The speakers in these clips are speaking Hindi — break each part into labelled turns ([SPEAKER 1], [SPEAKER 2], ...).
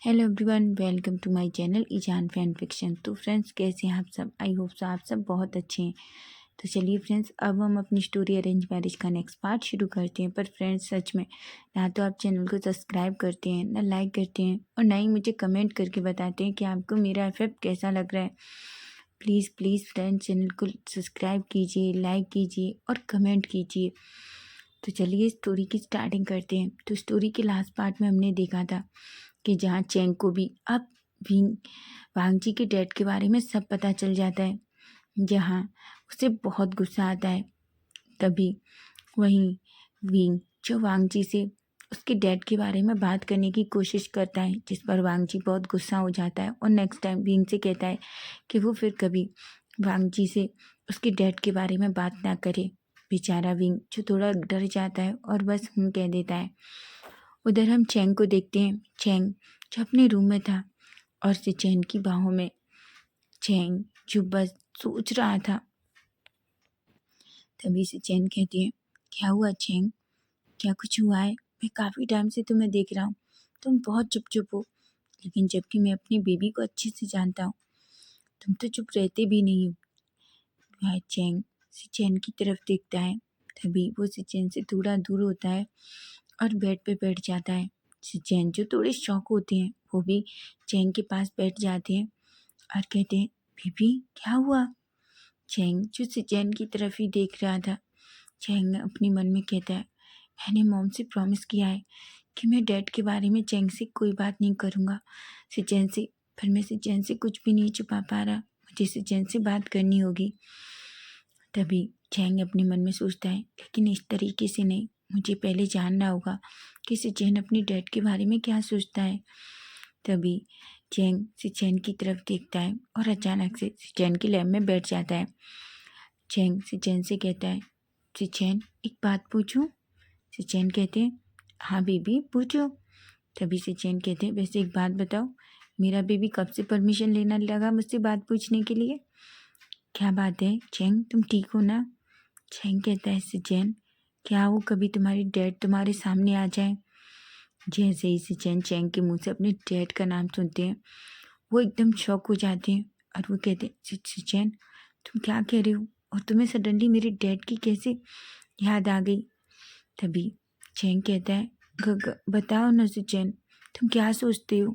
[SPEAKER 1] Hello everyone, welcome to my channel ईजान फैन फिक्शन। तो फ्रेंड्स, कैसे हैं आप सब? आई होप सो आप सब बहुत अच्छे हैं। तो चलिए फ्रेंड्स, अब हम अपनी स्टोरी अरेंज मैरिज का नेक्स्ट पार्ट शुरू करते हैं। पर फ्रेंड्स, सच में ना तो आप चैनल को सब्सक्राइब करते हैं, ना लाइक करते हैं, और ना ही मुझे कमेंट करके बताते हैं कि आपको मेरा एफर्ट कैसा लग रहा है। प्लीज़ प्लीज़ फ्रेंड्स, चैनल को सब्सक्राइब कीजिए, लाइक कीजिए और कमेंट कीजिए। तो चलिए स्टोरी की स्टार्टिंग करते हैं। तो स्टोरी के लास्ट पार्ट में हमने देखा था कि जहाँ चेंग को भी अब विंग वांगजी के डैड के बारे में सब पता चल जाता है, जहाँ उसे बहुत गुस्सा आता है। तभी वहीं विंग जो वांगजी से उसके डैड के बारे में बात करने की कोशिश करता है, जिस पर वांगजी बहुत गुस्सा हो जाता है और नेक्स्ट टाइम विंग से कहता है कि वो फिर कभी वांगजी से उसके डैड के बारे में बात ना करे। बेचारा विंग जो थोड़ा डर जाता है और बस कह देता है। उधर हम चेंग को देखते हैं। चेंग जो अपने रूम में था और सिचेन की बाहों में। चेंग जो बस सोच रहा था। तभी सिचेन कहती है, क्या हुआ चेंग? क्या कुछ हुआ है? मैं काफ़ी टाइम से तुम्हें देख रहा हूँ, तुम बहुत चुप हो। लेकिन जबकि मैं अपनी बेबी को अच्छे से जानता हूँ, तुम तो चुप रहते भी नहीं हो। वह चेंग सिचेन की तरफ देखता है। तभी वो सिचेन से थोड़ा दूर होता है और बेड पे बैठ जाता है। सिचेन जो थोड़े शौक होते हैं, वो भी चेंग के पास बैठ जाते हैं और कहते हैं, बेबी क्या हुआ? चेंग जो सिचेन की तरफ ही देख रहा था। चेंग अपने मन में कहता है, मैंने मॉम से प्रॉमिस किया है कि मैं डैड के बारे में चेंग से कोई बात नहीं करूँगा, सिचेन से। पर मैं सिचेन से कुछ भी नहीं छुपा पा रहा, मुझे सिचेन से बात करनी होगी। तभी चेंग अपने मन में सोचता है, लेकिन इस तरीके से नहीं, मुझे पहले जानना होगा कि सिचेन अपने डैड के बारे में क्या सोचता है। तभी चेंग सिचेन की तरफ देखता है और अचानक से सिचेन की लैब में बैठ जाता है। चेंग सिचेन से कहता है, सिचेन एक बात पूछूं? सिचेन कहते हैं, हाँ बेबी पूछो। तभी सिचेन कहते हैं, वैसे एक बात बताओ, मेरा बेबी कब से परमिशन लेना लगा मुझसे बात पूछने के लिए? क्या बात है चेंग, तुम ठीक हो ना? चेंग कहता है, सिचेन क्या वो कभी तुम्हारे डैड तुम्हारे सामने आ जाए? जैसे ही सिचेन चेंग के मुंह से अपने डैड का नाम सुनते हैं, वो एकदम शॉक हो जाते हैं और वो कहते हैं, सिचेन तुम क्या कह रहे हो? और तुम्हें सडनली मेरे डैड की कैसे याद आ गई? तभी चेंग कहता है, बताओ ना सिचेन, तुम क्या सोचते हो?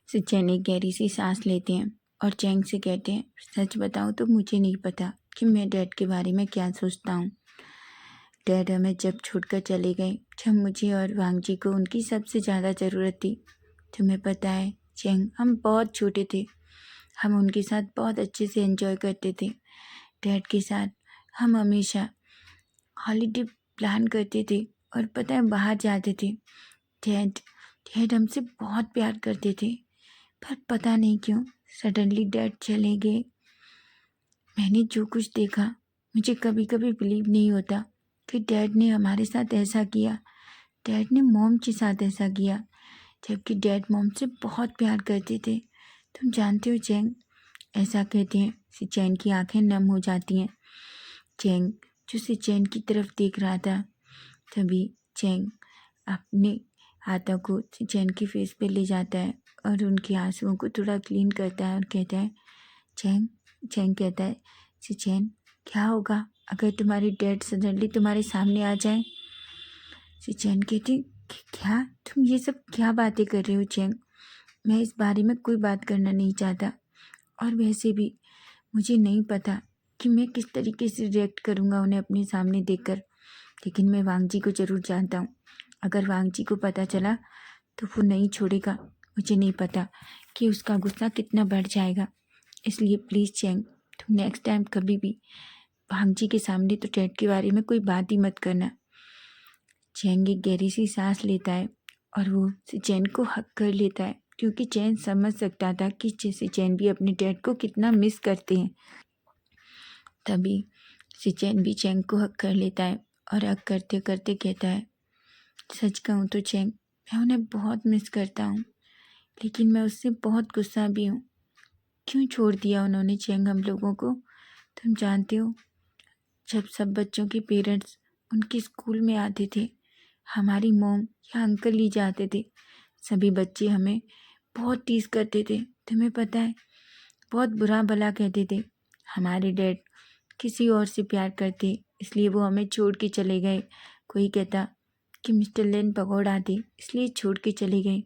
[SPEAKER 1] सिचेन एक गहरी सी सांस लेते हैं और चेंग से कहते हैं, सच बताऊं तो मुझे नहीं पता कि मैं डैड के बारे में क्या सोचता हूँ। डैड हमें जब छोड़कर चले गए, जब मुझे और वांगजी को उनकी सबसे ज़्यादा ज़रूरत थी। तुम्हें पता है चेंग, हम बहुत छोटे थे, हम उनके साथ बहुत अच्छे से एंजॉय करते थे। डैड के साथ हम हमेशा हॉलीडे प्लान करते थे और पता है बाहर जाते थे। डैड डैड हमसे बहुत प्यार करते थे, पर पता नहीं क्यों सडनली डैड चले गए। मैंने जो कुछ देखा, मुझे कभी कभी बिलीव नहीं होता कि डैड ने हमारे साथ ऐसा किया, डैड ने मॉम के साथ ऐसा किया, जबकि डैड मॉम से बहुत प्यार करते थे। तुम जानते हो चेंग, ऐसा कहते हैं सिचेन की आंखें नम हो जाती हैं। चेंग जो सिचेन की तरफ देख रहा था, तभी चेंग अपने हाथों को सिचेन के फेस पे ले जाता है और उनके आंसुओं को थोड़ा क्लीन करता है और कहता है, चेंग चेंग कहता है, सिचेन क्या होगा अगर तुम्हारी डैड सडनली तुम्हारे सामने आ जाए? सिचेन कहती कि क्या तुम ये सब क्या बातें कर रहे हो चेंग? मैं इस बारे में कोई बात करना नहीं चाहता, और वैसे भी मुझे नहीं पता कि मैं किस तरीके से रिएक्ट करूँगा उन्हें अपने सामने देखकर। लेकिन मैं वांगजी को ज़रूर जानता हूँ, अगर वांगजी को पता चला तो वो नहीं छोड़ेगा। मुझे नहीं पता कि उसका गुस्सा कितना बढ़ जाएगा। इसलिए प्लीज़ चेंग, तुम नेक्स्ट टाइम कभी भी वांगजी के सामने तो डैड के बारे में कोई बात ही मत करना। चेंग एक गहरी सी सांस लेता है और वो सिचेन को हक कर लेता है, क्योंकि चैन समझ सकता था कि सिचेन भी अपने डैड को कितना मिस करते हैं। तभी सिचेन भी चेंग को हक कर लेता है और हक करते करते कहता है, सच कहूँ तो चेंग, मैं उन्हें बहुत मिस करता हूँ, लेकिन मैं उससे बहुत गुस्सा भी हूँ। क्यों छोड़ दिया उन्होंने चेंग हम लोगों को? तुम जानते हो, जब सब बच्चों के पेरेंट्स उनके स्कूल में आते थे, हमारी मॉम या अंकल ही जाते थे, सभी बच्चे हमें बहुत टीज करते थे, तुम्हें पता है, बहुत बुरा भला कहते थे। हमारे डैड किसी और से प्यार करते, इसलिए वो हमें छोड़ के चले गए। कोई कहता कि मिस्टर लेन पकौड़ा थे, इसलिए छोड़ के चले गए।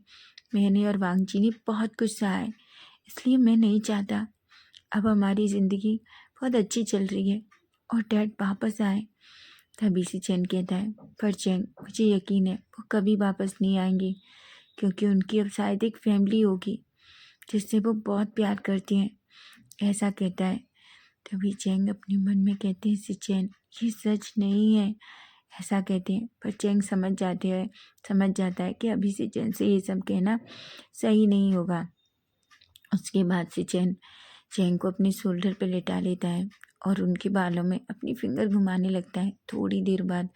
[SPEAKER 1] मैंने और वांगजी ने बहुत कुछ सहा है, इसलिए मैं नहीं चाहता अब हमारी ज़िंदगी बहुत अच्छी चल रही है और डैड वापस आए। तभी से चैन कहता है, पर चैन मुझे यकीन है वो कभी वापस नहीं आएंगे, क्योंकि उनकी अब शायद एक फैमिली होगी जिससे वो बहुत प्यार करती हैं, ऐसा कहता है। तभी चैंग अपने मन में कहते हैं, सिचैन ये सच नहीं है, ऐसा कहते हैं। पर चैंग समझ जाता है कि अभी सिचैन से ये सब कहना सही नहीं होगा। उसके बाद सिचैन चैंग को अपने शोल्डर पर लेटा लेता है और उनके बालों में अपनी फिंगर घुमाने लगता है। थोड़ी देर बाद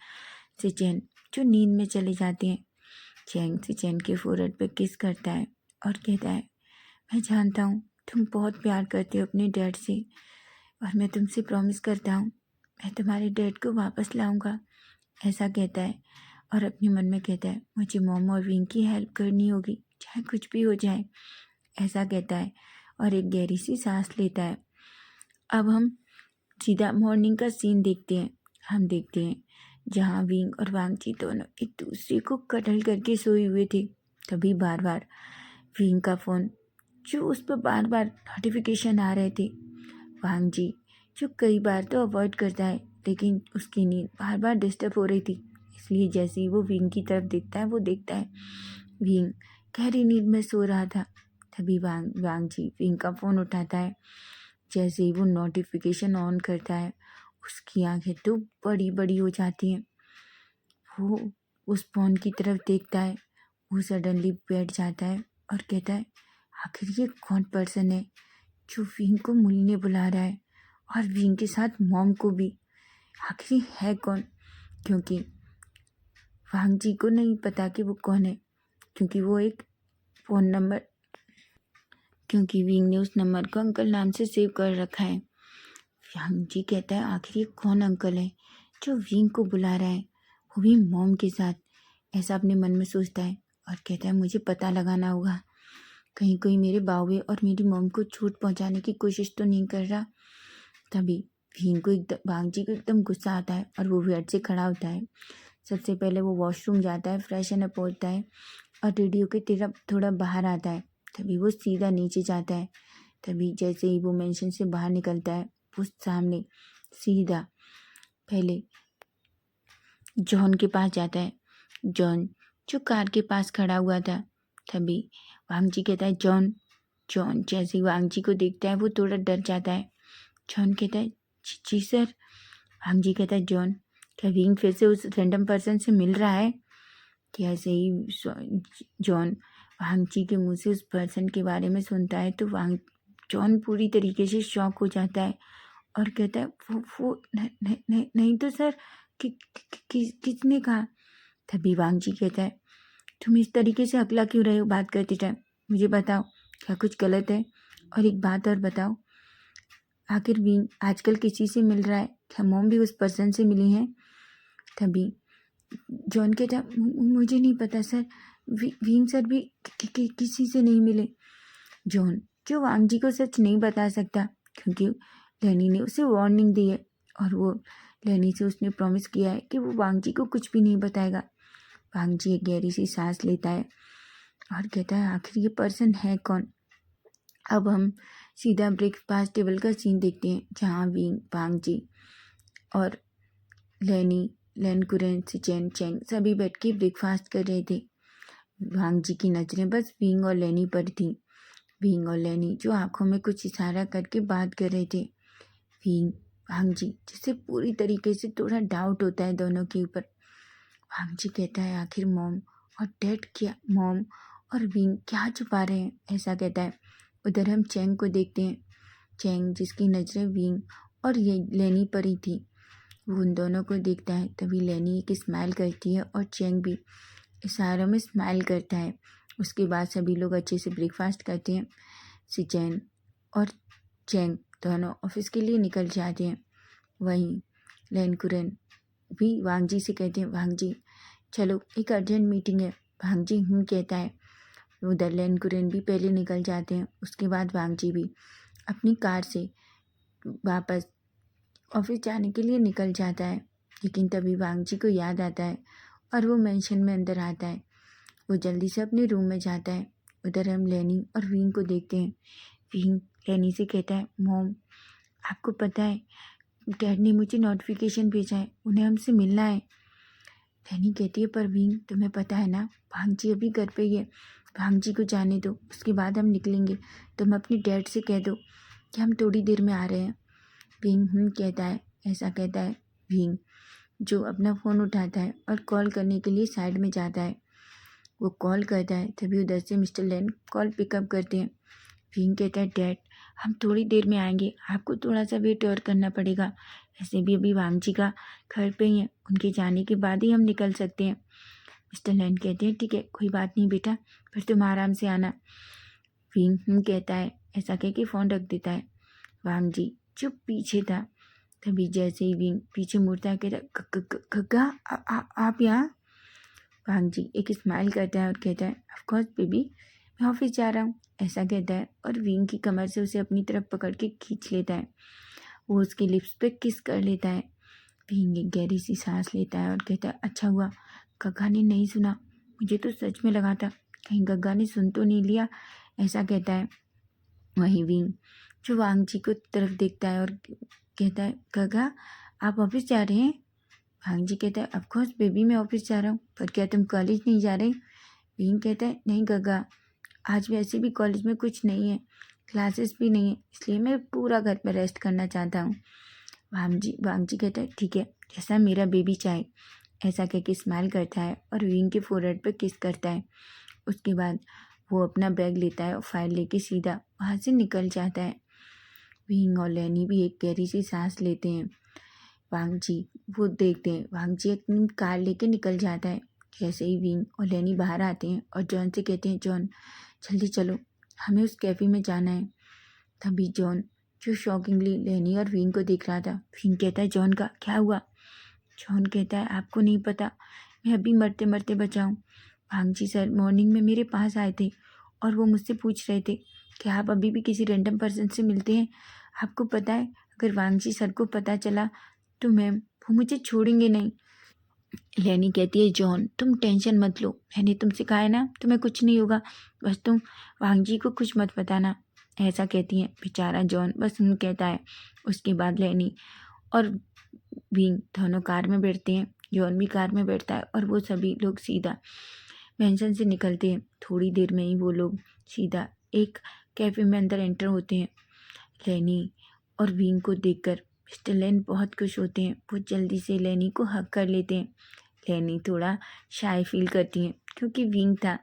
[SPEAKER 1] सिचैन जो नींद में चले जाते हैं, चैंग सिचैन के फोrehead पे किस करता है और कहता है, मैं जानता हूँ तुम बहुत प्यार करते हो अपने डैड से, और मैं तुमसे प्रॉमिस करता हूँ मैं तुम्हारे डैड को वापस लाऊंगा, ऐसा कहता है। और अपने मन में कहता है, मुझे मॉम और विंग की हेल्प करनी होगी चाहे कुछ भी हो जाए, ऐसा कहता है और एक गहरी सी सांस लेता है। अब हम सीधा मॉर्निंग का सीन देखते हैं। हम देखते हैं जहाँ विंग और वांगची दोनों एक दूसरे को कटल करके सोए हुए थे। तभी बार बार विंग का फ़ोन, जो उस पर बार बार नोटिफिकेशन आ रहे थे। वांगजी जो कई बार तो अवॉइड करता है, लेकिन उसकी नींद बार बार डिस्टर्ब हो रही थी, इसलिए जैसे ही वो विंग की तरफ देखता है, वो देखता है विंग गहरी नींद में सो रहा था। तभी वांगजी विंग का फ़ोन उठाता है। जैसे ही वो नोटिफिकेशन ऑन करता है, उसकी आंखें तो बड़ी बड़ी हो जाती हैं। वो उस फ़ोन की तरफ देखता है, वो सडनली बैठ जाता है और कहता है, आखिर ये कौन पर्सन है जो विंग को मिलने बुला रहा है और विंग के साथ मॉम को भी, आखिर है कौन? क्योंकि वांगजी को नहीं पता कि वो कौन है, क्योंकि वो एक फ़ोन नंबर क्योंकि विंग ने उस नंबर को अंकल नाम से सेव कर रखा है। वांगजी कहता है, आखिर ये कौन अंकल है जो विंग को बुला रहा है, वो भी मॉम के साथ, ऐसा अपने मन में सोचता है और कहता है, मुझे पता लगाना होगा कहीं कोई मेरे बावे और मेरी मॉम को चोट पहुंचाने की कोशिश तो नहीं कर रहा। तभी वांगजी को एकदम गुस्सा आता है और वो बेड से खड़ा होता है। सबसे पहले वो वॉशरूम जाता है, फ्रेशन अप होता है और रेडियो की तरफ थोड़ा बाहर आता है। तभी वो सीधा नीचे जाता है। तभी जैसे ही वो मेंशन से बाहर निकलता है, वो सामने सीधा पहले जॉन के पास जाता है। जॉन जो कार के पास खड़ा हुआ था। तभी वांगजी कहता है, जॉन। जॉन जैसे ही वांगजी को देखता है, वो थोड़ा डर जाता है। जॉन कहता है, जी सर। वांगजी कहता है, जॉन क्या विंग फिर से उस रैंडम पर्सन से मिल रहा है? जैसे ही जॉन वांगजी के मुंह से उस पर्सन के बारे में सुनता है, तो जॉन पूरी तरीके से शॉक हो जाता है और कहता है, वो नहीं तो सर, किसने कहा? तभी वांगजी कहता है, तुम इस तरीके से अकेला क्यों रहे हो बात करते टाइम? मुझे बताओ क्या कुछ गलत है? और एक बात और बताओ, आखिर विंग आजकल किसी से मिल रहा है क्या? मॉम भी उस पर्सन से मिली हैं? तभी जॉन कहता, मुझे नहीं पता सर, विंग सर भी किसी से नहीं मिले। जॉन जो वांगजी को सच नहीं बता सकता, क्योंकि लेनी ने उसे वार्निंग दी है और वो लेनी से उसने प्रॉमिस किया है कि वो वांगजी को कुछ भी नहीं बताएगा। वांगजी एक गहरी सी सांस लेता है और कहता है, आखिर ये पर्सन है कौन? अब हम सीधा ब्रेकफास्ट टेबल का सीन देखते हैं, जहाँ विंग, वांगजी और लेन कुरेन, सिचैन, चैंग सभी बैठ के ब्रेकफास्ट कर रहे थे। वांगजी की नज़रें बस विंग और लेनी पर थी। विंग और लेनी जो आंखों में कुछ इशारा करके बात कर रहे थे। वांगजी जिसे पूरी तरीके से थोड़ा डाउट होता है दोनों के ऊपर। वांगजी कहता है, आखिर मॉम और विंग क्या छुपा रहे हैं, ऐसा कहता है। उधर हम चैंग को देखते हैं। चैंग जिसकी नज़रें विंग और ये लेनी पर ही थी, वो उन दोनों को देखता है। तभी लेनी एक स्माइल करती है और चैंग भी इशारों में स्माइल करता है। उसके बाद सभी लोग अच्छे से ब्रेकफास्ट करते हैं। सिचैन और चैंग दोनों ऑफिस के लिए निकल जाते हैं। वहीं लेन कुरेन भी वांगजी से कहते हैं, वांगजी चलो एक अर्जेंट मीटिंग है। वांगजी कहता है। उधर लेन कुरेन भी पहले निकल जाते हैं। उसके बाद वांगजी भी अपनी कार से वापस ऑफिस जाने के लिए निकल जाता है। लेकिन तभी वांगजी को याद आता है और वो मेंशन में अंदर आता है। वो जल्दी से अपने रूम में जाता है। उधर हम लेनी और विंग को देखते हैं। विंग लेनी से कहता है, मॉम आपको पता है डैड ने मुझे नोटिफिकेशन भेजा है, उन्हें हमसे मिलना है। लेनी कहती है, पर विंग तुम्हें पता है ना भांगजी अभी घर पे ही है, भांगजी को जाने दो, उसके बाद हम निकलेंगे। तुम अपने डैड से कह दो कि हम थोड़ी देर में आ रहे हैं। विंग कहता है। ऐसा कहता है विंग, जो अपना फ़ोन उठाता है और कॉल करने के लिए साइड में जाता है। वो कॉल करता है, तभी उधर से मिस्टर लेन कॉल पिकअप करते हैं। विंग कहता है, डैड हम थोड़ी देर में आएंगे, आपको थोड़ा सा वेट और करना पड़ेगा। ऐसे भी अभी वांगजी का घर पे ही है, उनके जाने के बाद ही हम निकल सकते हैं। मिस्टर लेन कहते हैं, ठीक है कोई बात नहीं बेटा, फिर तुम आराम से आना। विंग कहता है। ऐसा कह के फ़ोन रख देता है। वांगजी चुप पीछे था। तभी जैसे ही विंग पीछे मुड़ता है, कहता, गग्गा आप यहाँ। वांगजी एक स्माइल करता है और कहता है, ऑफ कोर्स बेबी, मैं ऑफिस जा रहा हूँ। ऐसा कहता है और विंग की कमर से उसे अपनी तरफ पकड़ के खींच लेता है। वो उसके लिप्स पे किस कर लेता है। विंग एक गहरी सी सांस लेता है और कहता है, अच्छा हुआ गग्गा ने नहीं सुना, मुझे तो सच में लगा था कहीं गग्गा ने सुन तो नहीं लिया। ऐसा कहता है। वहीं विंग जो वांगजी को तरफ देखता है और कहता है, गग्गा आप ऑफिस जा रहे हैं। वांगजी कहता है, ऑफकोर्स बेबी मैं ऑफिस जा रहा हूँ, पर क्या तुम कॉलेज नहीं जा रहे। विंग कहता है, नहीं गग्गा, आज वैसे भी कॉलेज में कुछ नहीं है, क्लासेस भी नहीं है, इसलिए मैं पूरा घर पर रेस्ट करना चाहता हूँ। वांगजी कहता है, ठीक है जैसा मेरा बेबी चाहे। ऐसा कह के स्माइल करता है और विंग के फोरहेड पर किस करता है। उसके बाद वो अपना बैग लेता है और फाइल लेके सीधा वहाँ से निकल जाता है। विंग और लेनी भी एक गहरी सी सांस लेते हैं। वांगजी वो देखते हैं, वांगजी अपनी कार लेके निकल जाता है। जैसे ही विंग और लेनी बाहर आते हैं और जॉन से कहते हैं, जॉन जल्दी चलो, हमें उस कैफ़े में जाना है। तभी जॉन जो शॉकिंगली लेनी और विंग को देख रहा था, विंग कहता है, जॉन का क्या हुआ। जॉन कहता है, आपको नहीं पता, मैं अभी मरते मरते बचा हूँ। वांगजी सर मॉर्निंग में मेरे पास आए थे और वो मुझसे पूछ रहे थे कि आप अभी भी किसी रैंडम पर्सन से मिलते हैं। आपको पता है अगर वांगजी सर को पता चला तो मैम वो मुझे छोड़ेंगे नहीं। लेनी कहती है, जॉन तुम टेंशन मत लो, मैंने तुमसे कहा है ना तुम्हें कुछ नहीं होगा, बस तुम वांगजी को कुछ मत बताना। ऐसा कहती है। बेचारा जॉन बस कहता है। उसके बाद लेनी और विंग दोनों कार में बैठते हैं। जॉन भी कार में बैठता है और वो सभी लोग सीधा मेंशन से निकलते हैं। थोड़ी देर में ही वो लोग सीधा एक कैफ़े में अंदर एंटर होते हैं। लेनी और विंग को देखकर मिस्टर लेन बहुत खुश होते हैं। वो जल्दी से लेनी को हग कर लेते हैं। लेनी थोड़ा शाय फील करती हैं क्योंकि विंग था।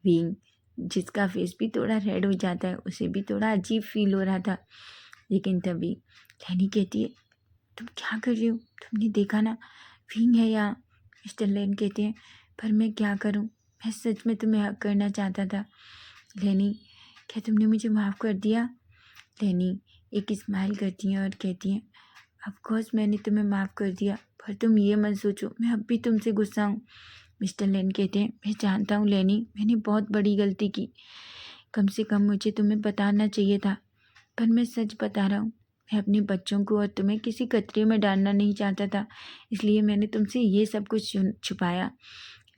[SPEAKER 1] विंग जिसका फेस भी थोड़ा रेड हो जाता है, उसे भी थोड़ा अजीब फील हो रहा था। लेकिन तभी लेनी कहती है, तुम क्या कर रही हो, तुमने देखा ना विंग है यहाँ। मिस्टर लेन कहते हैं, पर मैं क्या करूँ, मैं सच में तुम्हें हक करना चाहता था। लेनी, क्या तुमने मुझे माफ़ कर दिया। लेनी एक स्माइल करती हैं और कहती हैं, ऑफ कोर्स मैंने तुम्हें माफ़ कर दिया, पर तुम ये मत सोचो मैं अब भी तुमसे गुस्सा हूँ। मिस्टर लेन कहते हैं, मैं जानता हूँ लेनी, मैंने बहुत बड़ी गलती की, कम से कम मुझे तुम्हें बताना चाहिए था, पर मैं सच बता रहा हूँ, मैं अपने बच्चों को और तुम्हें किसी खतरे में डालना नहीं चाहता था, इसलिए मैंने तुमसे ये सब कुछ छुपाया।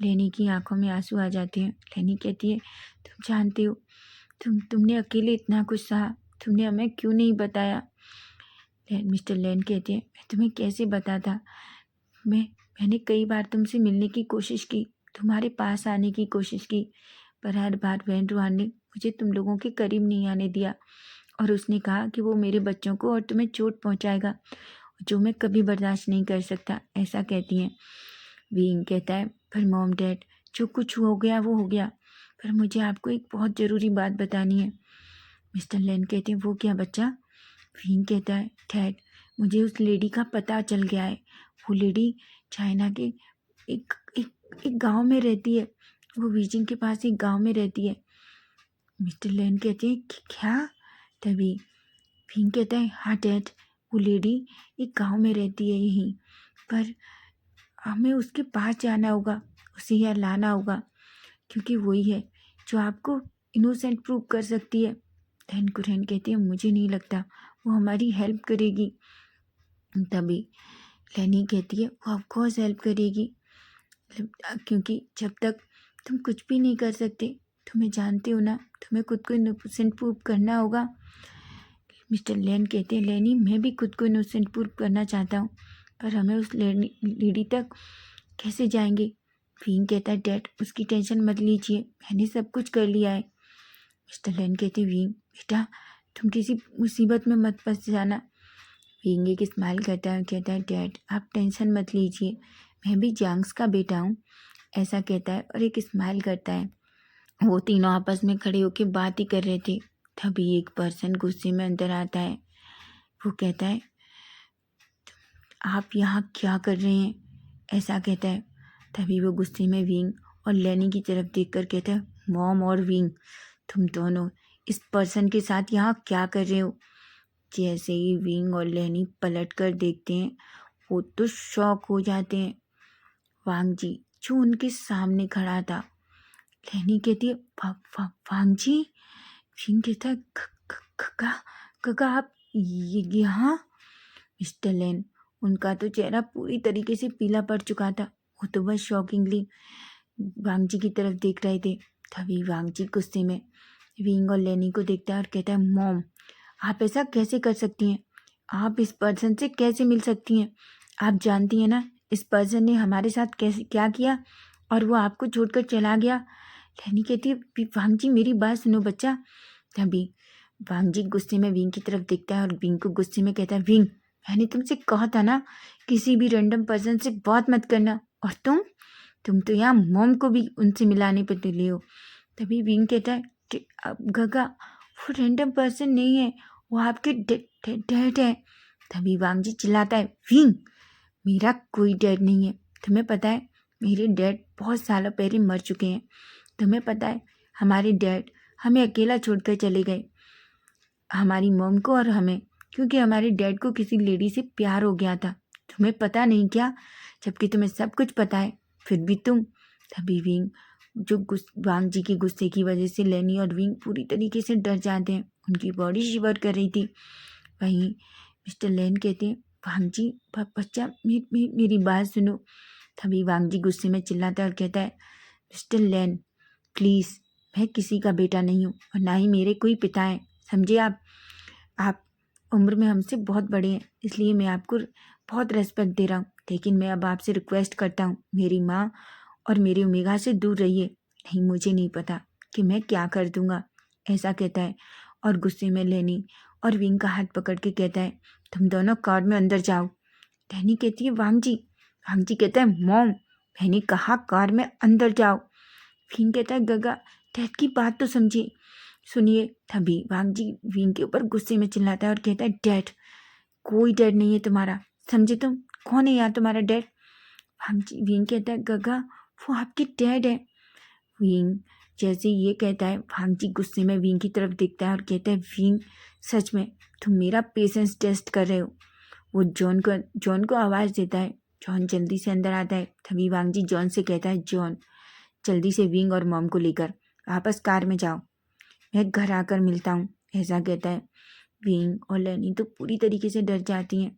[SPEAKER 1] लेनी की आंखों में आंसू आ जाते हैं। लेनी कहती है, तुम जानते हो तुमने अकेले इतना कुछ सहा, तुमने हमें क्यों नहीं बताया। मिस्टर लेन कहते हैं, मैं तुम्हें कैसे बताता, मैंने कई बार तुमसे मिलने की कोशिश की, तुम्हारे पास आने की कोशिश की, पर हर बार वैन रुहान ने मुझे तुम लोगों के करीब नहीं आने दिया और उसने कहा कि वो मेरे बच्चों को और तुम्हें चोट पहुंचाएगा, जो मैं कभी बर्दाश्त नहीं कर सकता। ऐसा कहती हैं। विंग कहता है, पर मॉम डैड जो कुछ हो गया वो हो गया, पर मुझे आपको एक बहुत ज़रूरी बात बतानी है। मिस्टर लेन कहते हैं, वो क्या बच्चा। विंग कहता है, डैड मुझे उस लेडी का पता चल गया है, वो लेडी चाइना के एक एक एक गांव में रहती है, वो बीजिंग के पास एक गांव में रहती है। मिस्टर लेन कहते हैं, क्या। तभी विंग कहता है, हाँ डैड, वो लेडी एक गांव में रहती है यहीं, पर हमें उसके पास जाना होगा, उसे यहाँ लाना होगा, क्योंकि वही है जो आपको इनोसेंट प्रूव कर सकती है। लेन कुरैन कहती है मुझे नहीं लगता वो हमारी हेल्प करेगी। तभी लेनी कहती है वो ऑफकोर्स हेल्प करेगी, क्योंकि जब तक तुम कुछ भी नहीं कर सकते, तुम्हें जानते हो ना, तुम्हें खुद को इनोसेंट प्रूव करना होगा। मिस्टर लेन कहते हैं लेनी मैं भी खुद को इनोसेंट प्रूव करना चाहता हूँ, पर हमें उस लेडी तक कैसे जाएंगे। विंग कहता है डैड उसकी टेंशन मत लीजिए, मैंने सब कुछ कर लिया है। मिस्टर लेन कहते हैं विंग बेटा तुम किसी मुसीबत में मत फंस जाना। विंग एक स्माइल करता है और कहता है डैड आप टेंशन मत लीजिए, मैं भी जांग्स का बेटा हूँ, ऐसा कहता है और एक स्माइल करता है। वो तीनों आपस में खड़े होकर बात ही कर रहे थे। तभी एक पर्सन गुस्से में अंदर आता है। वो कहता है आप यहाँ क्या कर रहे हैं, ऐसा कहता है। तभी वो गुस्से में विंग और लेनी की तरफ देखकर कहता है मॉम और विंग तुम दोनों इस पर्सन के साथ यहाँ क्या कर रहे हो। जैसे ही विंग और लेनी पलट कर देखते हैं वो तो शॉक हो जाते हैं। वांग जी जो उनके सामने खड़ा था। लेनी कहती है वांग जी। विंग कहता है कका आप यहाँ। मिस्टर लेन उनका तो चेहरा पूरी तरीके से पीला पड़ चुका था, वो तो बस शॉकिंगली वांग जी की तरफ देख रहे थे। तभी वांग जी गुस्से में विंग और लेनी को देखता है और कहता है मॉम आप ऐसा कैसे कर सकती हैं, आप इस पर्सन से कैसे मिल सकती हैं, आप जानती हैं ना इस पर्सन ने हमारे साथ कैसे क्या किया और वो आपको छोड़कर चला गया। लेनी कहती है वांग जी मेरी बात सुनो बच्चा। तभी वांग जी गुस्से में विंग की तरफ देखता है और विंग को गुस्से में कहता है विंग मैंने तुमसे कहा था ना किसी भी रैंडम पर्सन से बात मत करना, और तुम तो यहाँ मॉम को भी उनसे मिलाने पर तुले हो। तभी विंग कहता है गगा वो रैंडम पर्सन नहीं है, वो आपके डैड है। तभी वांग जी चिल्लाता है विंग मेरा कोई डैड नहीं है, तुम्हें पता है मेरे डैड बहुत सालों पहले मर चुके हैं, तुम्हें पता है हमारे डैड हमें अकेला छोड़कर चले गए, हमारी मॉम को और हमें, क्योंकि हमारे डैड को किसी लेडी से प्यार हो गया था, तुम्हें पता नहीं क्या, जबकि तुम्हें सब कुछ पता है फिर भी तुम। तभी विंग जो वांग जी के गुस्से की वजह से लेनी और विंग पूरी तरीके से डर जाते हैं, उनकी बॉडी शिवर कर रही थी। वहीं मिस्टर लेन कहते हैं वांग जी बच्चा मेरी बात सुनो। तभी वांग जी गुस्से में चिल्लाता है और कहता है मिस्टर लेन प्लीज़ मैं किसी का बेटा नहीं हूँ और ना ही मेरे कोई पिता हैं, समझे आप उम्र में हमसे बहुत बड़े हैं, इसलिए मैं आपको बहुत रेस्पेक्ट दे रहा हूँ, लेकिन मैं अब आपसे रिक्वेस्ट करता हूँ मेरी माँ और मेरी ओमेगा से दूर रहिए, नहीं मुझे नहीं पता कि मैं क्या कर दूंगा, ऐसा कहता है। और गुस्से में लेनी और विंग का हाथ पकड़ के कहता है तुम दोनों कार में अंदर जाओ। लेनी कहती है वांग जी कहता है मॉम मैंने कहा कार में अंदर जाओ। विंग कहता है गगा डैड की बात तो समझिए सुनिए। तभी वांग जी विंग के ऊपर गुस्से में चिल्लाता है और कहता है डैड कोई डैड नहीं है तुम्हारा, समझे तुम, कौन है यहाँ तुम्हारा डैड। वांग जी विंग कहता है गगा वो आपके डैड है। विंग जैसे ये कहता है वांग जी गुस्से में विंग की तरफ देखता है और कहता है विंग सच में तुम मेरा पेशेंस टेस्ट कर रहे हो। वो जॉन को आवाज़ देता है, जॉन जल्दी से अंदर आता है। तभी वांग जी जॉन से कहता है जॉन जल्दी से विंग और मॉम को लेकर वापस कार में जाओ, मैं घर आकर मिलता हूँ, ऐसा कहता है। विंग और लेनी तो पूरी तरीके से डर जाती हैं,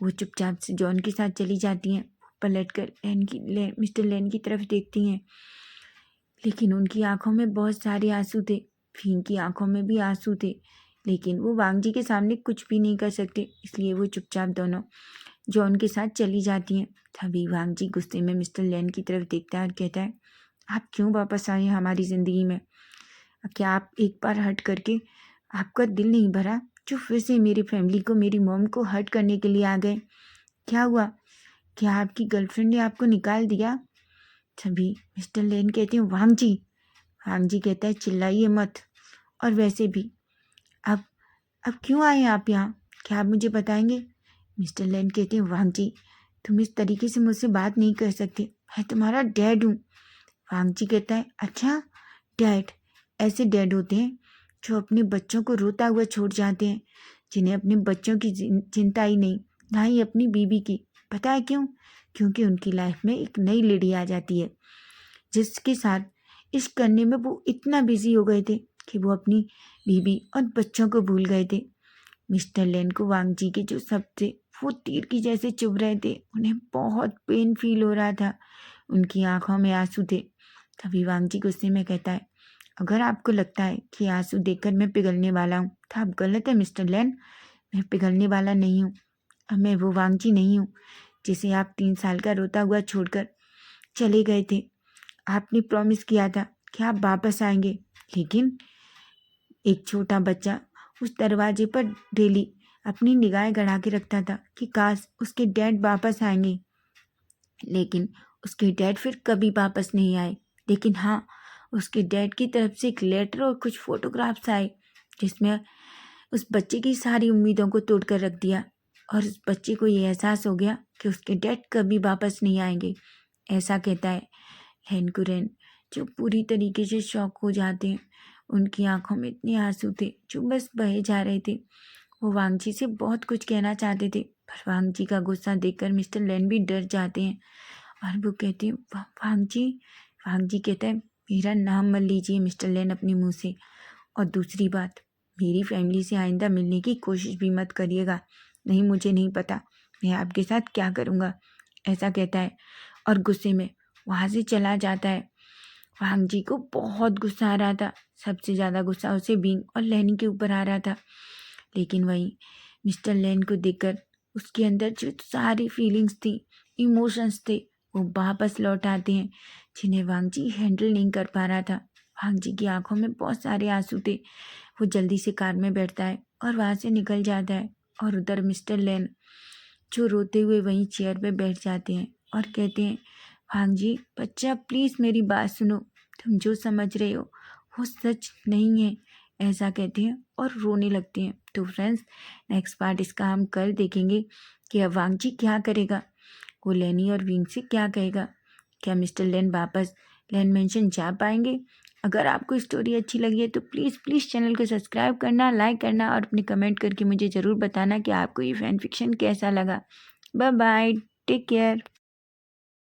[SPEAKER 1] वो चुपचाप से जॉन के साथ चली जाती हैं। पलट कर मिस्टर लेन की तरफ देखती हैं, लेकिन उनकी आंखों में बहुत सारे आंसू थे, विंग की आंखों में भी आंसू थे, लेकिन वो वांग जी के सामने कुछ भी नहीं कर सकते, इसलिए वो चुपचाप दोनों जॉन के साथ चली जाती हैं। तभी वांग जी गुस्से में मिस्टर लेन की तरफ देखता है और कहता है आप क्यों वापस आए हमारी ज़िंदगी में, क्या आप एक बार हर्ट करके आपका दिल नहीं भरा जो फिर से मेरी फैमिली को मेरी मॉम को हर्ट करने के लिए आ गए, क्या हुआ, क्या आपकी गर्लफ्रेंड ने आपको निकाल दिया। तभी मिस्टर लेन कहते हैं वांग जी कहता है चिल्लाइए मत, और वैसे भी अब क्यों आए आप यहाँ, क्या आप मुझे बताएंगे। मिस्टर लेन कहते हैं वांग जी तुम इस तरीके से मुझसे बात नहीं कर सकते, मैं तुम्हारा डैड हूँ। वांग जी कहता है अच्छा डैड, ऐसे डैड होते हैं जो अपने बच्चों को रोता हुआ छोड़ जाते हैं, जिन्हें अपने बच्चों की चिंता ही नहीं, ना ही अपनी बीवी की। पता है क्यों, क्योंकि उनकी लाइफ में एक नई लेडी आ जाती है जिसके साथ इश्क करने में वो इतना बिजी हो गए थे कि वो अपनी बीवी और बच्चों को भूल गए थे। मिस्टर लेन को वांग जी के जो शब्द थे वो तीर की जैसे चुभ रहे थे। उन्हें बहुत पेन फील हो रहा था, उनकी आंखों में आंसू थे। तभी वांग जी गुस्से में कहता है, अगर आपको लगता है कि आंसू देखकर मैं पिघलने वाला हूँ तो आप गलत है मिस्टर लेन। मैं पिघलने वाला नहीं हूँ। अब मैं वो वांग जी नहीं हूँ जिसे आप 3 साल का रोता हुआ छोड़कर चले गए थे। आपने प्रॉमिस किया था कि आप वापस आएंगे, लेकिन एक छोटा बच्चा उस दरवाजे पर डेली अपनी निगाहें गड़ा के रखता था कि काश उसके डैड वापस आएंगे, लेकिन उसके डैड फिर कभी वापस नहीं आए। लेकिन हाँ, उसके डैड की तरफ से एक लेटर और कुछ फोटोग्राफ्स आए जिसमें उस बच्चे की सारी उम्मीदों को तोड़ कर रख दिया, और उस बच्चे को ये एहसास हो गया कि उसके डैड कभी वापस नहीं आएंगे। ऐसा कहता है हेनकुरेन, जो पूरी तरीके से शॉक हो जाते हैं। उनकी आंखों में इतने आंसू थे जो बस बहे जा रहे थे। वो वांगजी से बहुत कुछ कहना चाहते थे, पर वांगजी का गुस्सा देखकर मिस्टर लेन भी डर जाते हैं और वो कहते हैं, वांगजी। वांगजी कहता है, मेरा नाम मत लीजिए मिस्टर लेन अपने मुंह से, और दूसरी बात, मेरी फैमिली से आइंदा मिलने की कोशिश भी मत करिएगा। नहीं, मुझे नहीं पता मैं आपके साथ क्या करूँगा। ऐसा कहता है और गुस्से में वहाँ से चला जाता है। वांग जी को बहुत गुस्सा आ रहा था। सबसे ज़्यादा गुस्सा उसे बिंग और लैनी के ऊपर आ रहा था। लेकिन वहीं मिस्टर लेन को देखकर उसके अंदर जो सारी फीलिंग्स थी, इमोशंस थे, वो वापस लौट आते हैं जिन्हें वांग जी हैंडल नहीं कर पा रहा था। वांग जी की आंखों में बहुत सारे आंसू थे। वो जल्दी से कार में बैठता है और वहाँ से निकल जाता है, और उधर मिस्टर लेन जो रोते हुए वहीं चेयर पे बैठ जाते हैं और कहते हैं, वांग जी बच्चा प्लीज़ मेरी बात सुनो, तुम जो समझ रहे हो वो सच नहीं है। ऐसा कहते हैं और रोने लगते हैं। तो फ्रेंड्स, नेक्स्ट पार्ट इसका हम कल देखेंगे कि अब वांग जी क्या करेगा, वो लेनी और विंग से क्या कहेगा। क्या मिस्टर लेन वापस लैंड मेंशन जा पाएंगे? अगर आपको स्टोरी अच्छी लगी है तो प्लीज़ प्लीज़ चैनल को सब्सक्राइब करना, लाइक करना और अपने कमेंट करके मुझे ज़रूर बताना कि आपको ये फैन फिक्शन कैसा लगा। Bye bye, take care.